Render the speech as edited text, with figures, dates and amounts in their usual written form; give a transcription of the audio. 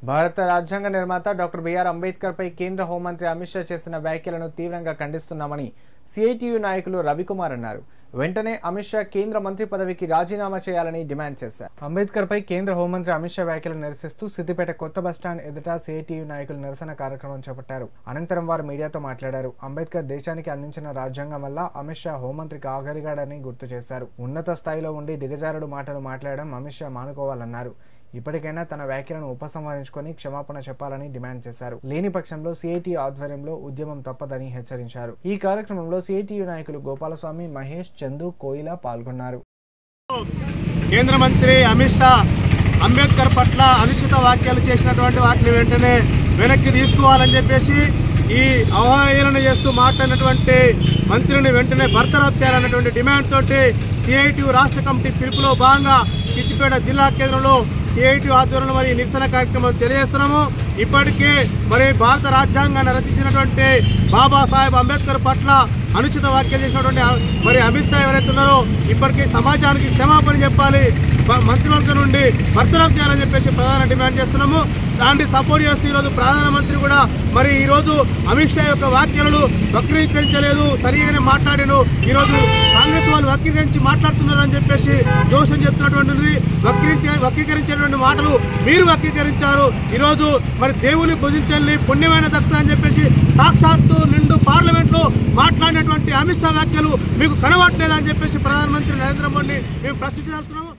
భారత రాజ్యాంగ నిర్మాత డాక్టర్ బిఆర్ అంబేద్కర్ పై కేంద్ర హోంమంత్రి అమిత్ షా చేసిన వ్యాఖ్యలను తీవ్రంగా ఖండిస్తున్నామని సిఐటియు నాయకులు రవికుమార్ అన్నారు. వెంటనే అమిత్ షా కేంద్ర మంత్రి పదవికి రాజీనామా చేయాలని డిమాండ్ చేశారు. అంబేద్కర్ పై కేంద్ర హోంమంత్రి అమిత్ షా వ్యాఖ్యలను నిరసిస్తూ సిద్దిపేట కొత్త బస్టాండ్ ఎదుట సిఐటియు నాయకులు నిరసన కార్యక్రమం చేపట్టారు. అనంతరం వారు మీడియాతో మాట్లాడారు. అంబేద్కర్ దేశానికి అందించిన రాజ్యాంగం వల్ల అమిత్ షా హోంమంత్రికి ఆగలిగాడని గుర్తు చేశారు. ఉన్నత స్థాయిలో ఉండి దిగజారుడు మాటలు మాట్లాడడం అమిత్ షా మానుకోవాలన్నారు. ఇప్పటికైనా తన వ్యాఖ్యలను ఉపసంహరించుకొని క్షమాపణ చెప్పాలని డిమాండ్ చేశారు. లేని పక్షంలో సిఐటియు ఆధ్వర్యంలో ఉద్యమం తప్పదని హెచ్చరించారు. ఈ కార్యక్రమంలో సిఐటియు నాయకులు గోపాలస్వామి, మహేష్, చందు, కోయిల పాల్గొన్నారు. కేంద్ర మంత్రి అమిత్ షా అంబేద్కర్ పట్ల అనుచిత వ్యాఖ్యలు చేసినటువంటి వాటిని వెంటనే వెనక్కి తీసుకోవాలని చెప్పేసి ఈ అవహేళన చేస్తూ మాట్లాడినటువంటి మంత్రిని వెంటనే బర్తరఫ్ చేయాలన్నటువంటి డిమాండ్ తోటి సిఐటియు రాష్ట్ర కమిటీ పిలుపులో భాగంగా సిద్దిపేట జిల్లా కేంద్రంలో సిఐటియు ఆధ్వర్యంలో మరి నిరసన కార్యక్రమం తెలియజేస్తున్నాము. ఇప్పటికే మరి భారత రాజ్యాంగాన్ని రచించినటువంటి బాబాసాహెబ్ అంబేద్కర్ పట్ల అనుచిత వ్యాఖ్యలు చేసినటువంటి మరి అమిత్ షా ఎవరైతే ఉన్నారో ఇప్పటికీ సమాజానికి క్షమాపణ చెప్పాలి, మంత్రివర్గం నుండి బర్తరఫ్ చేయాలని చెప్పేసి ప్రధాన డిమాండ్ చేస్తున్నాము. దాన్ని సపోర్ట్ చేస్తూ ఈరోజు ప్రధానమంత్రి కూడా మరి ఈరోజు అమిత్ షా యొక్క వ్యాఖ్యలను వక్రీకరించలేదు, సరిగానే మాట్లాడారు. ఈరోజు కాంగ్రెస్ వాళ్ళు వక్రీకరించి మాట్లాడుతున్నారని చెప్పేసి జోషన్ చెప్తున్నటువంటిది వక్రీకరించేటువంటి మాటలు మీరు వక్రీకరించారు. ఈరోజు మరి దేవుని భుజించండి పుణ్యమైన దత్త అని చెప్పేసి సాక్షాత్తు నిండు పార్లమెంట్లో మాట్లాడినటువంటి అమిత్ షా వ్యాఖ్యలు మీకు కనబడలేదని చెప్పేసి ప్రధానమంత్రి నరేంద్ర మోడీని మేము ప్రశ్నించాల్స్తున్నాము.